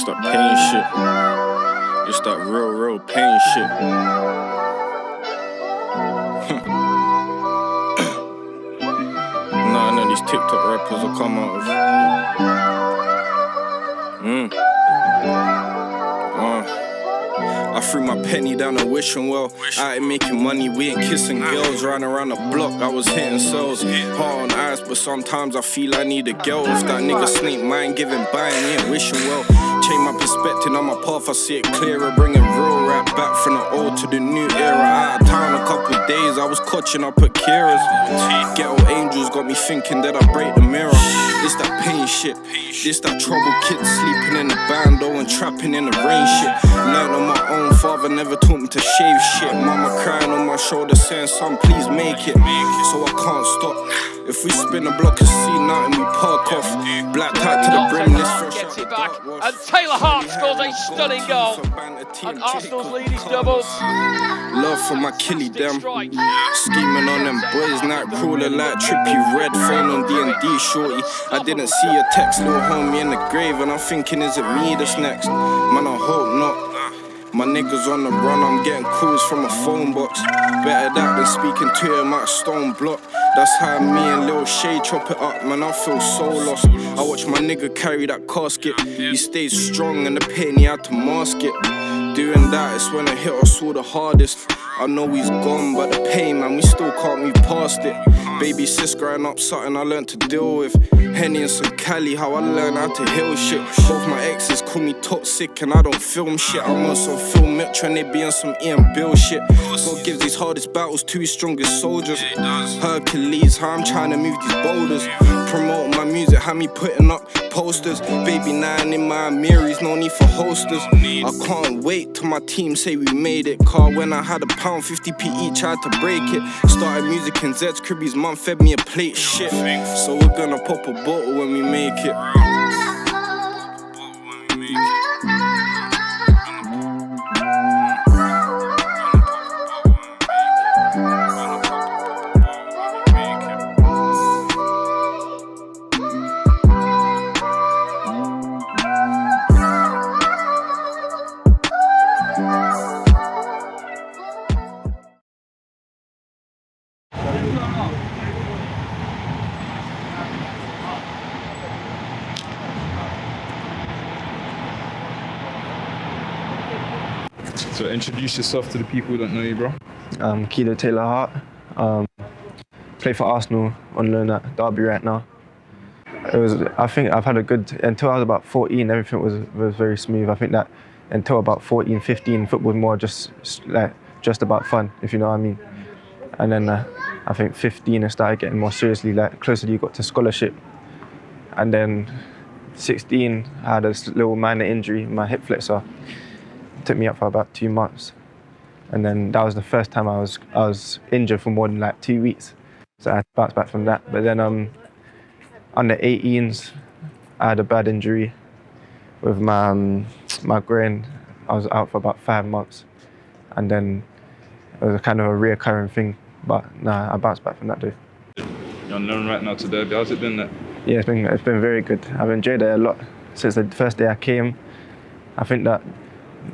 Just that pain shit. Just that real pain shit. Nah, none of these TikTok rappers will come out of. I threw my penny down the wishing well. I ain't making money, we ain't kissing girls. Ran around the block, I was hitting cells. Heart on ice, but sometimes I feel I need a girl. If that nigga snake mind giving by, he ain't wishing well. Change my perspective on my path, I see it clearer. Bringing real rap back from the old to the new era. Out of town a couple days, I was coaching up at Kira's. Ghetto angels got me thinking that I break the mirror. This that pain shit. This that trouble kids sleeping in the bando and trapping in the rain shit. Learned on my own, father never taught me to shave shit. Mama crying on my shoulder saying, son, please make it. So I can't stop. If we spin the block and see nothing, we park off. Black tie to the brim, this fresh gets it back, and Taylor-Hart scores a stunning goal. And Arsenal's lead is doubled. Love for my killie, them. Scheming on them boys, night crawler like Trippy Red. Phone on D&D, shorty. I didn't see a text, little homie in the grave, and I'm thinking, is it me that's next? Man, I hope not. My niggas on the run, I'm getting calls from a phone box. Better that than speaking to him at a stone block. That's how me and Lil Shay chop it up, man, I feel so lost. I watch my nigga carry that casket. He stayed strong and the pain, he had to mask it. Doing that, it's when it hit us all the hardest. I know he's gone, but the pain, man, we still can't move past it. Baby sis growing up, something I learned to deal with. Henny and some Cali, how I learned how to heal shit. Both my exes call me toxic and I don't film shit. I'm also film Mitch and they be on some Ian Bill shit. God gives these hardest battles to his strongest soldiers. Hercules, how I'm trying to move these boulders. Promote my music, how me putting up posters. Baby 9 in my Miris, no need for holsters. I can't wait till my team say we made it. Car when I had £1, 50p each, I had to break it. Started music in Zed's crib, his mum fed me a plate shit. So we're gonna pop a bottle when we make it. So introduce yourself to the people who don't know you, bro. Kido Taylor-Hart. Play for Arsenal on loan at Derby right now. I think I've had a good, until I was about 14, everything was very smooth. I think that until about 14, 15, football was more just about fun, if you know what I mean. And then I think 15 I started getting more seriously, like closer you got to scholarship. And then 16, I had a little minor injury, my hip flexor. It took me up for about 2 months. And then that was the first time I was injured for more than like 2 weeks. So I had to bounce back from that. But then under 18s, I had a bad injury with my groin. I was out for about 5 months. And then it was a kind of a reoccurring thing. But nah, I bounced back from that though. You're on loan right now to Derby. How's it been there? Yeah, it's been very good. I've enjoyed it a lot since the first day I came. I think that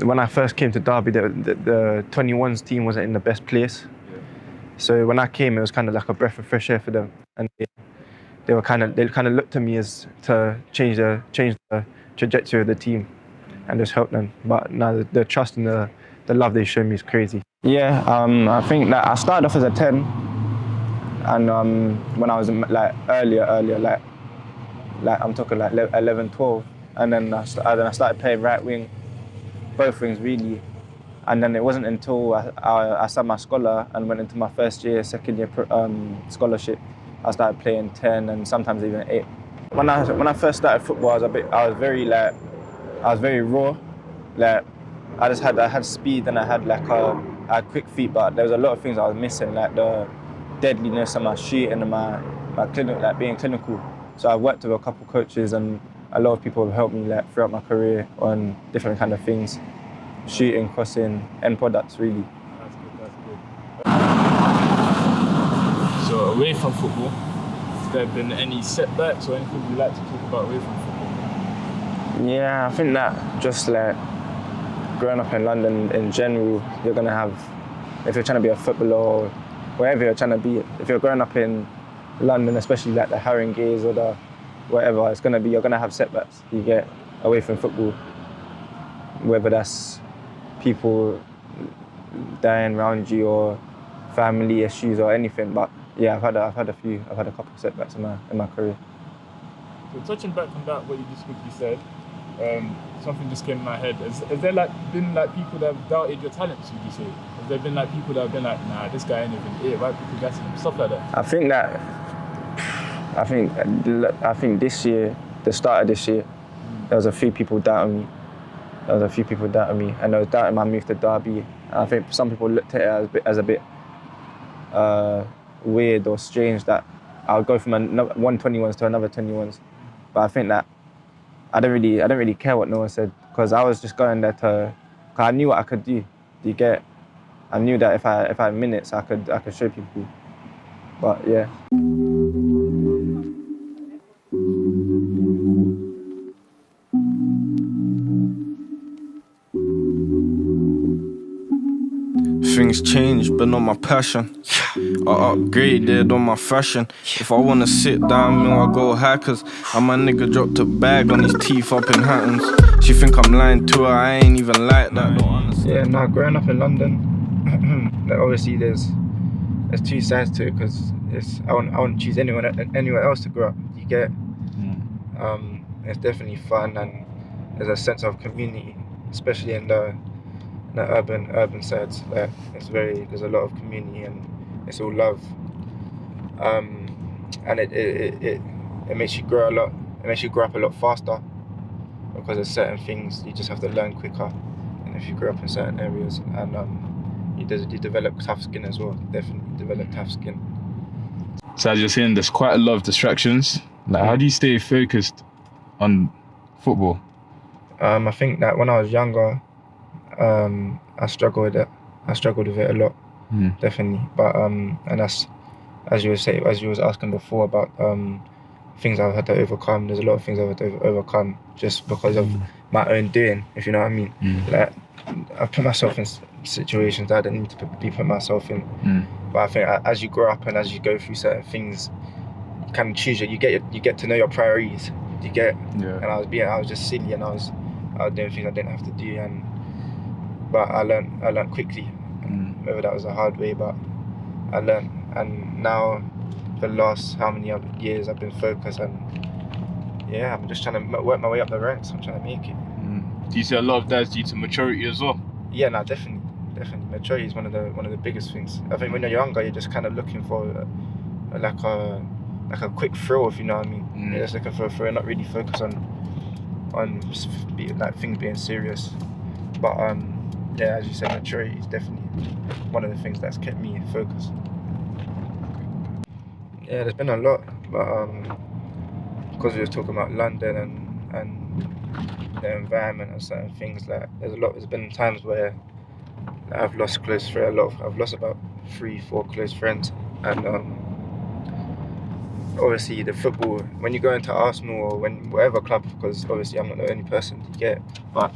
when I first came to Derby, the 21s team wasn't in the best place. So when I came, it was kind of like a breath of fresh air for them, and they kind of looked to me as to change the trajectory of the team, and just help them. But now the trust and the love they show me is crazy. Yeah, I think that I started off as a 10, and when I was like earlier, like I'm talking like 11, 12, and then I started playing right wing. Both wings really, and then it wasn't until I signed my scholar and went into my first year, second year scholarship, I started playing 10 and sometimes even 8. When I first started football, I was very raw, like I had speed and I had quick feet, but there was a lot of things I was missing, like the deadliness of my shooting and my clinic, like being clinical. So I worked with a couple coaches and a lot of people have helped me like throughout my career on different kind of things, shooting, crossing, end products really. That's good. So away from football, has there been any setbacks or anything you'd like to talk about away from football? Yeah, I think that just like growing up in London in general, you're gonna have, if you're trying to be a footballer or wherever you're trying to be, if you're growing up in London, especially like the Haringays or the whatever, it's gonna be, you're gonna have setbacks. You get away from football, whether that's people dying around you or family issues or anything. But yeah, I've had a couple of setbacks in my career. So touching back on that, what you just quickly said, something just came in my head. Has there been people that have doubted your talents, would you say? Has there been people that have been like, nah, this guy ain't even here, why people gassing him, stuff like that? I think this year, the start of this year, there was a few people doubting me. And they was doubting my move to Derby. And I think some people looked at it as a bit weird or strange that I'll go from one 21s to another 21s. But I think that I don't really care what no one said, because I was just going there cause I knew what I could do. Do you get? I knew that if I had minutes, I could show people. But yeah. Things change, but not my passion. I upgraded on my fashion. If I wanna sit down, I'll go high, cause I'm a nigga dropped a bag on his teeth up in Hattons. She think I'm lying to her, I ain't even like that, don't understand. Yeah, now growing up in London, obviously there's two sides to it, because I wouldn't choose anywhere else to grow up. You get? It's definitely fun, and there's a sense of community, especially in the urban sides. There's a lot of community and it's all love. And it makes you grow a lot. It makes you grow up a lot faster, because there's certain things you just have to learn quicker. And if you grow up in certain areas, and you develop tough skin as well. Definitely develop tough skin. So as you're saying, there's quite a lot of distractions. Like, how do you stay focused on football? I think that when I was younger, I struggled with it. I struggled with it a lot, definitely. But and that's, as you was asking before about things I've had to overcome. There's a lot of things I've had to overcome just because of my own doing, if you know what I mean. Like, I've put myself in situations that I didn't need to be put myself in. But I think as you grow up and as you go through certain things, you kind of choose it. You get to know your priorities. You get? Yeah. And I was just silly, and I was doing things I didn't have to do, but I learned quickly. Whether that was a hard way, but I learned. And now, the last how many years, I've been focused, and yeah, I'm just trying to work my way up the ranks. I'm trying to make it. Do you see a lot of that's due to maturity as well? Yeah, no, definitely. Maturity is one of the biggest things. I think when you're younger, you're just kind of looking for like a quick thrill, if you know what I mean. You're just looking for a thrill, not really focus on things being serious. But yeah, as you said, maturity is definitely one of the things that's kept me focused. Yeah, there's been a lot, but because we were talking about London and the environment and certain things, like there's been times where I've lost close friends. I've lost about 3-4 close friends, and obviously the football, when you go into Arsenal or whatever club, because obviously I'm not the only person to get, but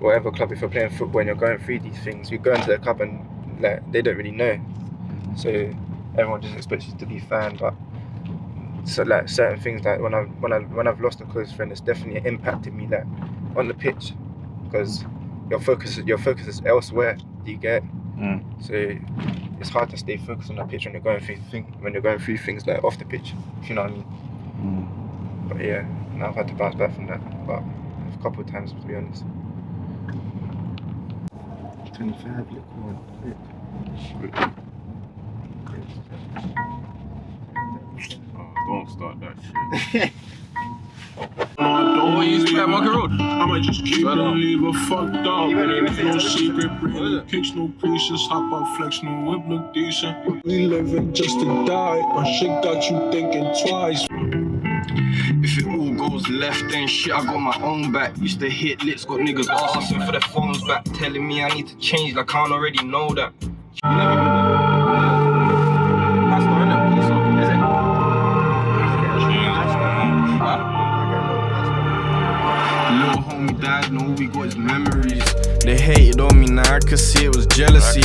whatever club, if you're playing football and you're going through these things, you go into the club and like they don't really know, so everyone just expects you to be fine. But so like certain things, like when I've lost a close friend, it's definitely impacted me, like on the pitch, because your focus is elsewhere. Do you get? So it's hard to stay focused on the pitch when you're going through things like off the pitch, if you know what I mean. But yeah, now I've had to bounce back from that, but a couple of times, to be honest. 25, look on. Don't start that shit. What you spent Monkey Road? I might just keep it and leave her fucked up. No secret, bring kicks, no creases, hop up, flex, no whip, look decent. We living just to die, my shit got you thinking twice. If it all goes left, then shit, I got my own back. Used to hit licks, got niggas asking for their phones back, telling me I need to change, like I don't already know that. You never been there? That's not in it, is it? could see it was jealousy.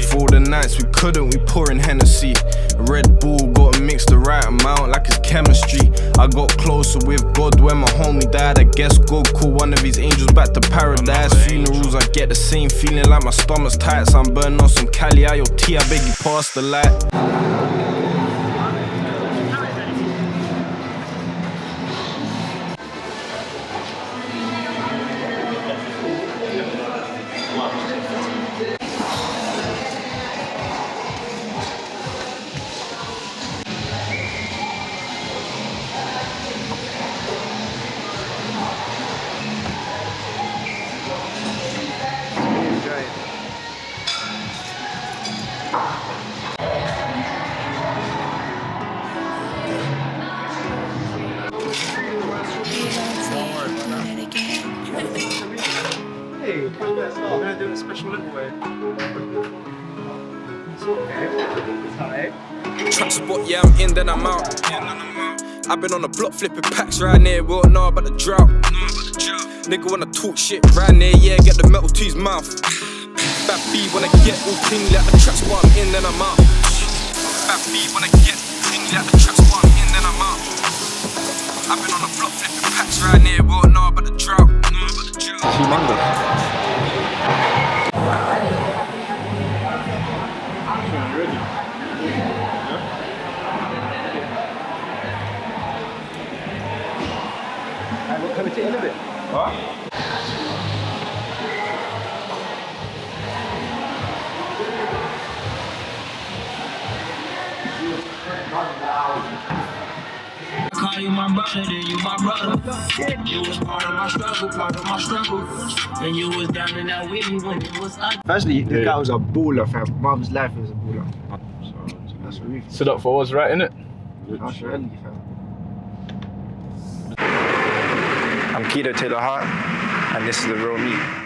For the nights we couldn't, we pouring Hennessy. Red Bull gotta mix the right amount like it's chemistry. I got closer with God when my homie died. I guess God called one of his angels back to paradise. Funerals, I get the same feeling like my stomach's tight. So I'm burning on some Cali IoT, I beg you pass the light. Hey, we're gonna do a special little way. It's okay. It's alright. Trap spot, yeah, I'm in, then I'm out. I've been on the block flipping packs right near, we don't know about the drought. Nigga wanna talk shit right near, yeah, get the metal to his mouth. Bad B wanna get all clingy like the trap spot, I'm in, then I'm out. Bad B wanna get clingy like the trap spot, I'm in, then I'm out. I've been on the block flipping packs right near, we don't know about the drought. We'll come and take a little bit. What? Call you my brother, then you my brother. You was part of my struggle. And you was down in that with me when it was us. Firstly, the guy was a baller, fam. Mum's life was a baller. So that's what we Stood up for what's right, innit? That's really, fam. I'm Kido Taylor-Hart, and this is The Real Me.